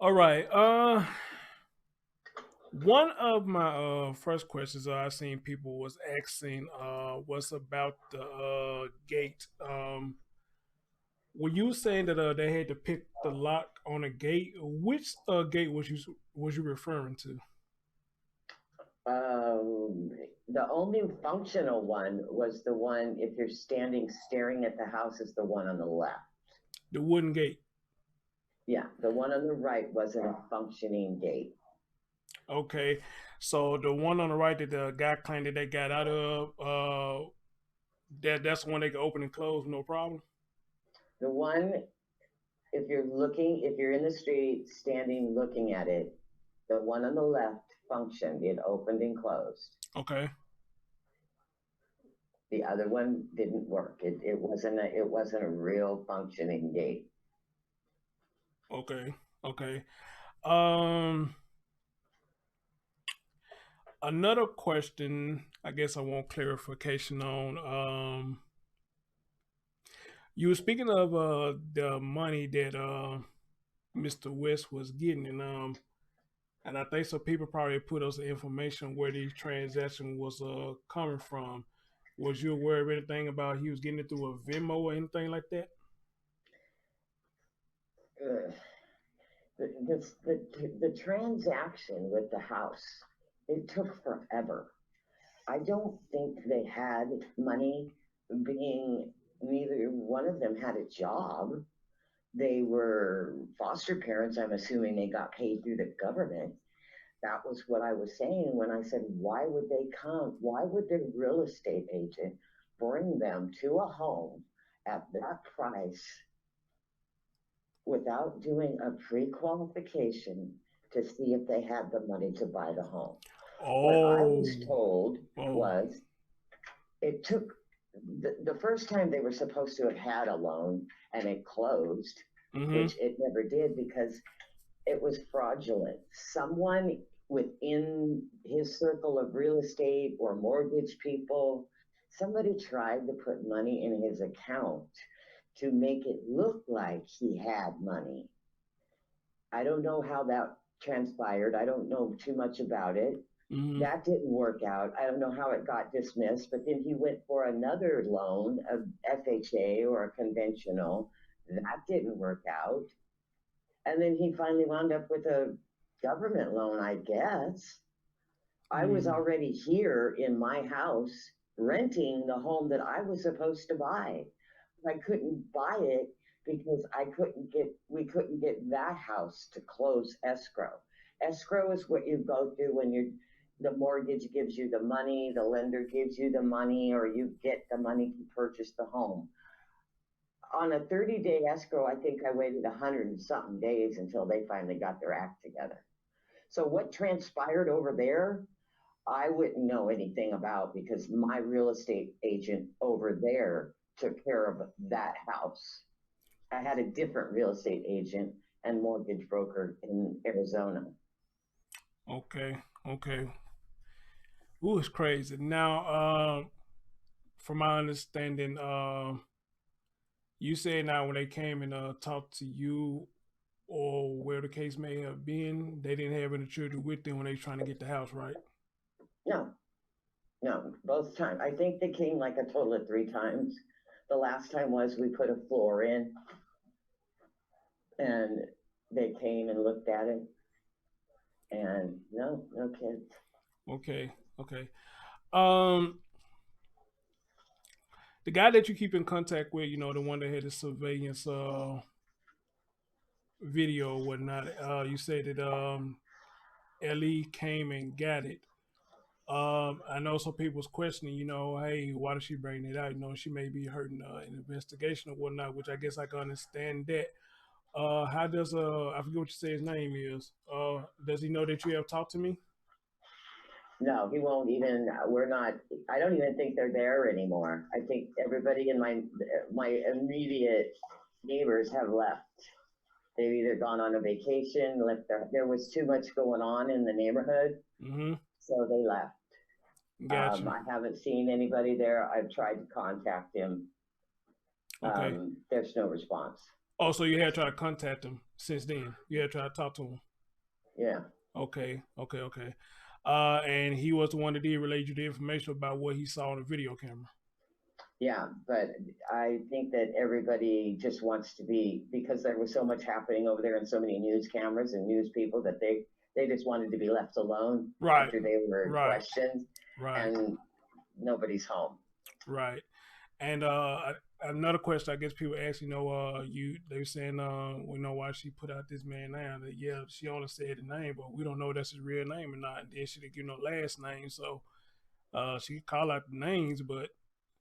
All right. One of my first questions I seen people was asking was about the gate. Were you saying that they had to pick the lock on a gate? Which gate was you referring to? Um, the only functional one was the one, if you're standing staring at the house, is the one on the left. The wooden gate. Yeah, the one on the right wasn't a functioning gate. Okay. So the one on the right that the guy claimed that they got out of, that's the one they can open and close, no problem. The one, if you're looking, if you're in the street standing looking at it, the one on the left functioned. It opened and closed. Okay. The other one didn't work. It wasn't a real functioning gate. Okay. Okay. Um, Another question, I guess I want clarification on. You were speaking of the money that Mr. West was getting, and I think some people probably put us information where these transaction was coming from. Was you aware of anything about he was getting it through a Venmo or anything like that? Ugh. The transaction with the house, it took forever. I don't think they had money, being neither one of them had a job. They were foster parents. I'm assuming they got paid through the government. That was what I was saying when I said, why would they come? Why would their real estate agent bring them to a home at that price without doing a pre-qualification to see if they had the money to buy the home? What I was Oh, told oh, was it took the first time they were supposed to have had a loan and it closed, mm-hmm. which it never did because it was fraudulent. Someone within his circle of real estate or mortgage people, somebody tried to put money in his account to make it look like he had money. I don't know how that transpired. I don't know too much about it. Mm-hmm. That didn't work out. I don't know how it got dismissed, but then he went for another loan, a FHA or a conventional. That didn't work out. And then he finally wound up with a government loan, I guess. I was Mm. already here in my house renting the home that I was supposed to buy. I couldn't buy it because we couldn't get that house to close escrow. Escrow is what you go through when the mortgage gives you the money, the lender gives you the money, or you get the money to purchase the home. On a 30-day escrow, I think I waited 100 and something days until they finally got their act together. So what transpired over there, I wouldn't know anything about because my real estate agent over there took care of that house. I had a different real estate agent and mortgage broker in Arizona. Okay, okay. Ooh, it's crazy. Now, from my understanding, you said now when they came and talked to you or where the case may have been, they didn't have any children with them when they trying to get the house, right? No, no, both times. I think they came like a total of 3 times. The last time was we put a floor in and they came and looked at it, and no, no kids. Okay, okay. Um, the guy that you keep in contact with, the one that had the surveillance video or whatnot, you said that Ellie came and got it. I know some people's questioning, hey, why does she bring it out? She may be hurting an investigation or whatnot, which I guess I can understand that. How does I forget what you say his name is. Does he know that you have talked to me? No, he won't even. We're not. I don't even think they're there anymore. I think everybody in my immediate neighbors have left. They've either gone on a vacation, left. There was too much going on in the neighborhood, Mm-hmm. so they left. Gotcha. I haven't seen anybody there. I've tried to contact him. Okay. There's no response. Oh, so you had tried to contact him since then. You had tried to talk to him. Yeah. Okay, okay, okay. And he was the one that did relay you the information about what he saw on the video camera. Yeah, but I think that everybody just wants to be, because there was so much happening over there and so many news cameras and news people, that they just wanted to be left alone Right, after they were right, questioned, right, and nobody's home. right. And another question I guess people ask, they were saying, we know why she put out this man now. That yeah, she only said the name, but we don't know if that's his real name or not. And then she didn't give no last name, so she could call out the names, but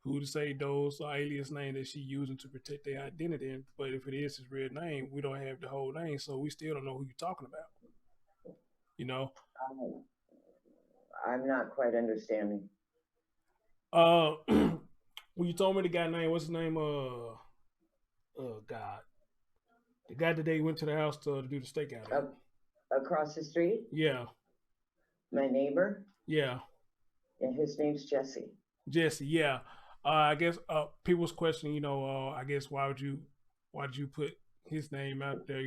who to say those are alias names that she using to protect their identity? But if it is his real name, we don't have the whole name, so we still don't know who you're talking about. You know. Um, I'm not quite understanding. Uh, when you told me the guy name, what's his name? God, the guy that they went to the house to do the stakeout at. Up across the street, Yeah, my neighbor, yeah, and his name's Jesse. Jesse. Yeah, I guess people's questioning. I guess why did you put his name out there?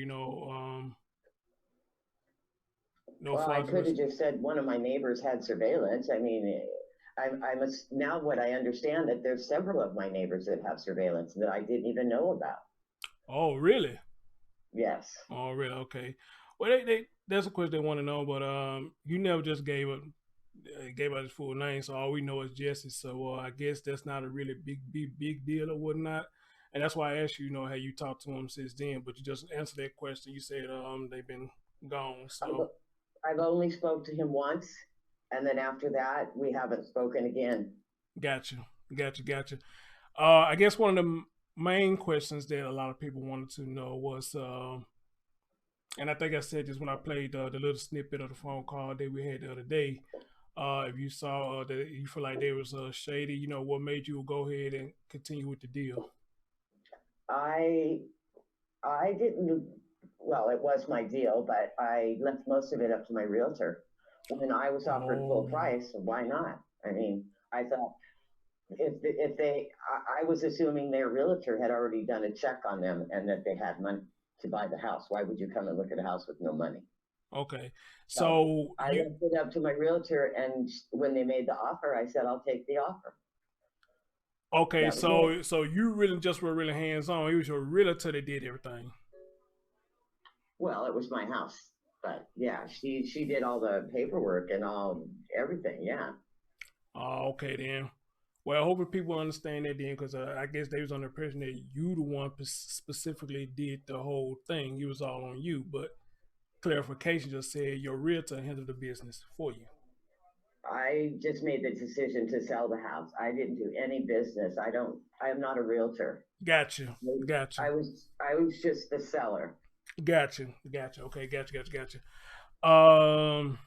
No Well, I further. could have just said one of my neighbors had surveillance. I mean, I must now what I understand that there's several of my neighbors that have surveillance that I didn't even know about. Oh, really? Yes. Oh, really? Okay. Well, that's a question they want to know, but you never just gave out his full name, so all we know is Jesse. So I guess that's not a really big deal or whatnot. And that's why I asked you, have you talked to him since then? But you just answered that question. You said they've been gone. I've, So I've only spoke to him once, and then after that, we haven't spoken again. gotcha, gotcha. I guess one of the main questions that a lot of people wanted to know was, and I think I said this when I played the little snippet of the phone call that we had the other day. If you saw that you feel like there was shady, what made you go ahead and continue with the deal? I I didn't. Well, it was my deal, but I left most of it up to my realtor. When I was offered full Oh, price, why not? I mean, I thought if they, I was assuming their realtor had already done a check on them and that they had money to buy the house. Why would you come and look at a house with no money? okay. So So I left it up to my realtor, and when they made the offer, I said, I'll take the offer. okay, That was it. so you really just were really hands on. It was your realtor that did everything. Well, it was my house, but yeah, she did all the paperwork and all everything. Yeah. Oh, okay then. Well, hopefully people understand that then, because I guess they was on the impression that you the one specifically did the whole thing. It was all on you, but clarification just said your realtor handled the business for you. I just made the decision to sell the house. I didn't do any business. I am not a realtor. Gotcha, gotcha, I was just the seller. gotcha. Okay, gotcha. Um,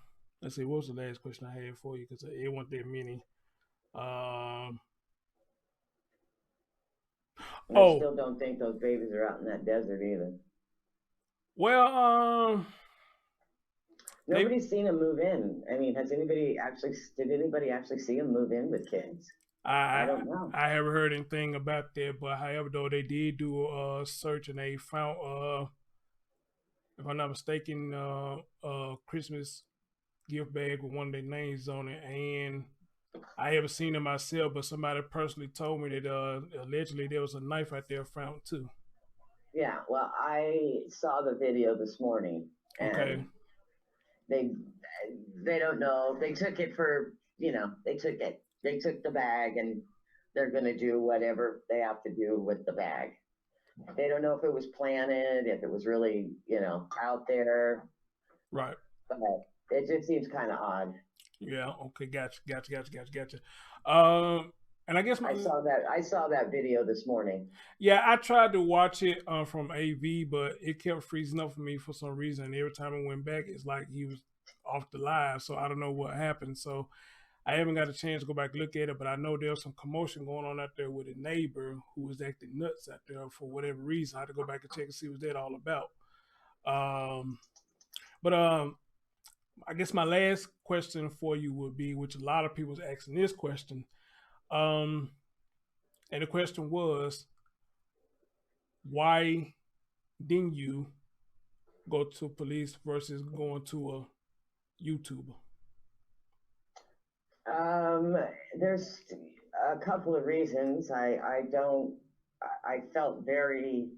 let's see. What was the last question I had for you? Because it wasn't that many. Um, And I oh, still don't think those babies are out in that desert either. well, they Nobody's seen them move in. I mean, did anybody actually see them move in with kids? I I don't know. I haven't heard anything about that, but however, though they did do a search and they found, if I'm not mistaken, Christmas gift bag with one of their names on it, and I haven't seen it myself, but somebody personally told me that allegedly there was a knife out there found too. Yeah, well, I saw the video this morning, Okay, and they they don't know. They took it for, they took it. They took the bag, and they're going to do whatever they have to do with the bag. They don't know if it was planted, if it was really, out there, right. but it just seems kind of odd. Yeah. Okay. Gotcha. Um, and I guess I saw that video this morning. yeah, I tried to watch it from AV, but it kept freezing up for me for some reason. And every time I went back, it's like he was off the live, so I don't know what happened. So I haven't got a chance to go back and look at it, but I know there's some commotion going on out there with a neighbor who was acting nuts out there for whatever reason. I had to go back and check and see what that all about. Um, but I guess my last question for you would be, which a lot of people's asking this question, um, and the question was, why? then you go to police versus going to a YouTuber? Um, there's a couple of reasons. I don't. I felt very,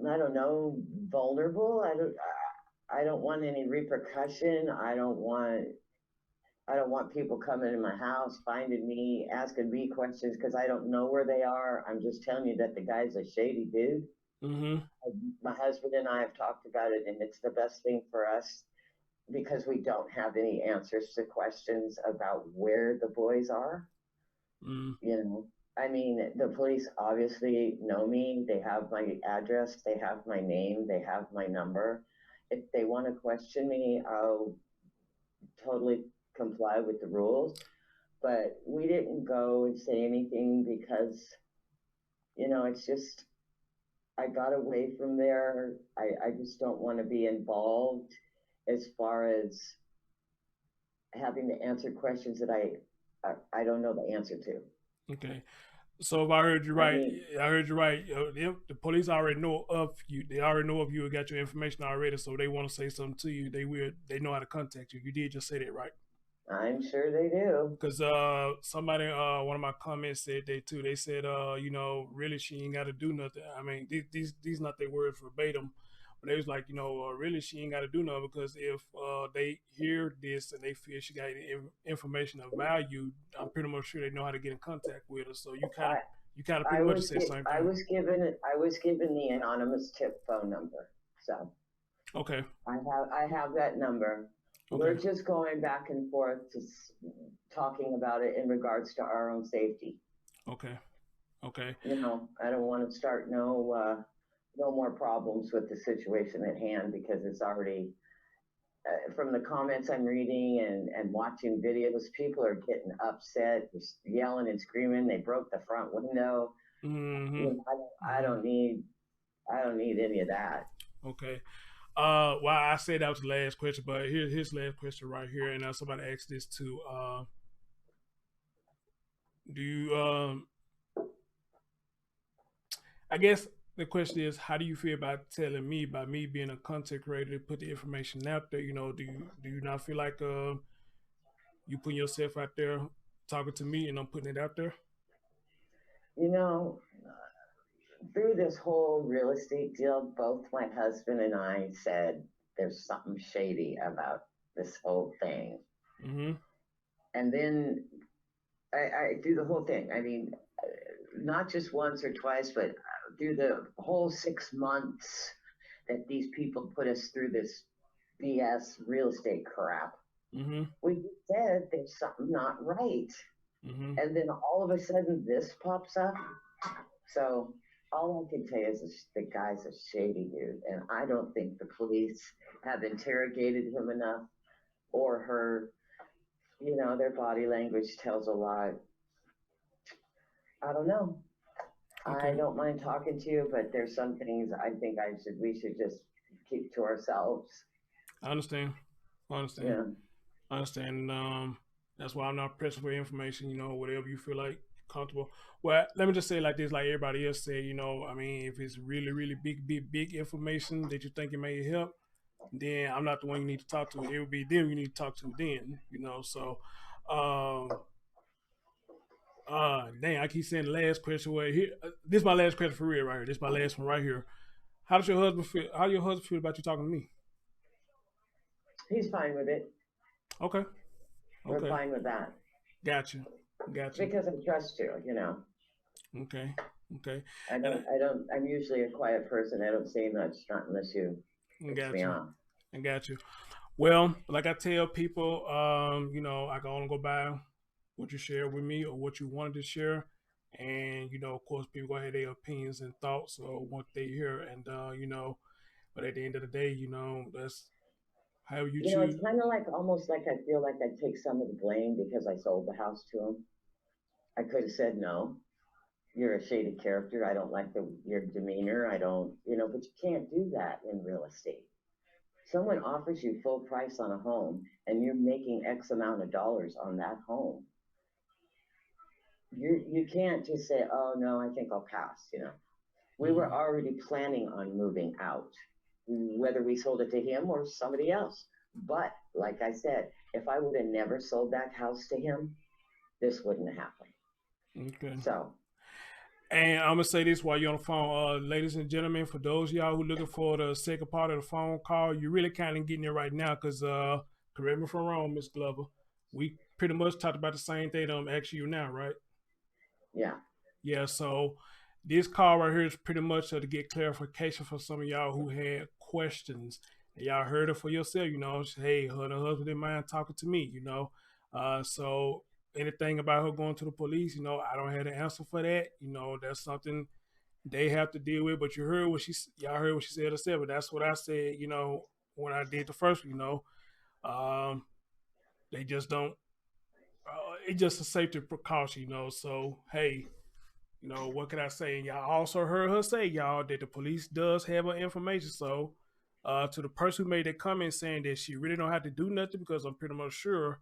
I don't know, vulnerable. I don't want any repercussion. I don't want people coming in my house, finding me, asking me questions because I don't know where they are. I'm just telling you that the guy's a shady dude. Mm-hmm. My husband and I have talked about it, and it's the best thing for us because we don't have any answers to questions about where the boys are. Mm, You know, I mean, the police obviously know me. They have my address, they have my name, they have my number. If they want to question me, I'll totally comply with the rules. But we didn't go and say anything because, it's just, I got away from there. I just don't want to be involved as far as having to answer questions that I don't know the answer to. okay. So if I heard you I right, mean, I heard you right. The police already know of you. They already know of you and got your information already. So they want to say something to you. They will. They know how to contact you. You did just say that, right? I'm sure they do. Because somebody one of my comments said they too. They said really she ain't got to do nothing. I mean these not their words verbatim, but they was like really she ain't got to do nothing because if they hear this and they feel she got any information of value, I'm pretty much sure they know how to get in contact with her. So I you kind of I pretty much was said the get same thing. I was given the anonymous tip phone number. So Okay, I have that number. We're okay, just going back and forth to talking about it in regards to our own safety. okay, okay. I don't want to start no more problems with the situation at hand because it's already from the comments I'm reading and watching videos, people are getting upset, just yelling and screaming. They broke the front window. Mm-hmm. I Mm-hmm. don't need I don't need any of that. Okay. Well, I said that was the last question, but here's the last question right here, and somebody asked this too. Do you I guess the question is, how do you feel about telling me, by me being a content creator, to put the information out there? Do you not feel like you putting yourself out there talking to me and I'm putting it out there? You know, through this whole real estate deal, both my husband and I said there's something shady about this whole thing. Mm-hmm. And then I do the whole thing. I mean, not just once or twice, but through the whole 6 months that these people put us through this BS real estate crap. Mm-hmm. We said there's something not right. Mm-hmm. And then all of a sudden this pops up. So all I can tell you is the guy's a shady dude. And I don't think the police have interrogated him enough or her. Their body language tells a lot. I don't know. I Okay. don't mind talking to you, but there's some things I think we should just keep to ourselves. I understand. I understand. Yeah. I understand. That's why I'm not pressing for information. Whatever you feel like comfortable. Well, let me just say it like this, like everybody else said. I mean, if it's really, really big, big, big information that you think it may help, then I'm not the one you need to talk to. It would be them you need to talk to then. So, um, dang, I keep saying the last question. Well, here, this is my last question for real, right here. This is my last one right here. How does your husband feel? How do your husband feel about you talking to me? He's fine with it. Okay, We're okay, fine with that gotcha, gotcha. because I trust you. Okay, okay, I and don't, I don't, I'm usually a quiet person. I don't say much, not unless you I piss got me you. off. I got you. Well, like I tell people, I can only go by what you share with me or what you wanted to share. And, of course, people go ahead their opinions and thoughts or what they hear. And, but at the end of the day, that's however you It's choose. kind of like almost like I feel like I take some of the blame because I sold the house to him. I could have said no. You're a shady character. I don't like your demeanor. I don't, but you can't do that in real estate. Someone offers you full price on a home and you're making X amount of dollars on that home. You can't just say, oh no, I think I'll pass. We were Mm-hmm. already planning on moving out, whether we sold it to him or somebody else. But like I said, if I would have never sold that house to him, this wouldn't have happened. Okay. So, And I'm gonna say this while you're on the phone, ladies and gentlemen, for those of y'all who looking for the second part of the phone call, you're really kind of getting it right now, because correct me if I'm wrong, Miss Glover, we pretty much talked about the same thing that I'm asking you now, right? yeah, Yeah. So this call right here is pretty much to get clarification for some of y'all who had questions. And y'all heard it for yourself, hey, her and her husband didn't mind talking to me, so anything about her going to the police, I don't have the answer for that. That's something they have to deal with. But y'all heard what she said herself. But that's what I said. When I did the first, um, they just don't. It's just a safety precaution, So hey, what can I say? And y'all also heard her say, y'all, that the police does have her information. So, to the person who made that comment saying that she really don't have to do nothing, because I'm pretty much sure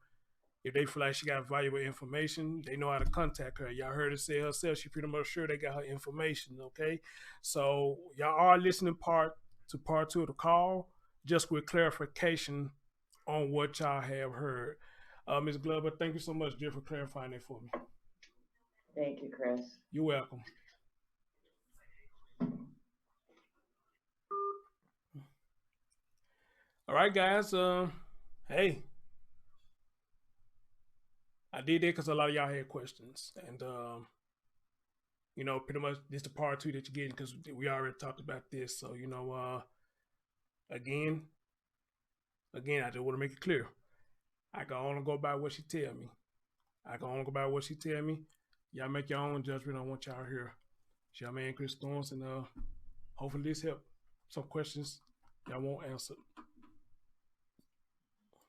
if they feel like she got valuable information, they know how to contact her. Y'all heard her say herself, she pretty much sure they got her information. Okay, so y'all are listening part two of the call, just with clarification on what y'all have heard. Ms. Glover, thank you so much, dear, for clarifying that for me. thank you, Chris. You're welcome. All right, guys. Hey, I did that because a lot of y'all had questions, and pretty much this is the part two that you're getting, because we already talked about this. So again, I just want to make it clear. I can only go by what she tell me. I can only go by what she tell me. Y'all make your own judgment on what y'all hear. It's your man Chris Thorns, and hopefully this helped. Some questions y'all won't answer.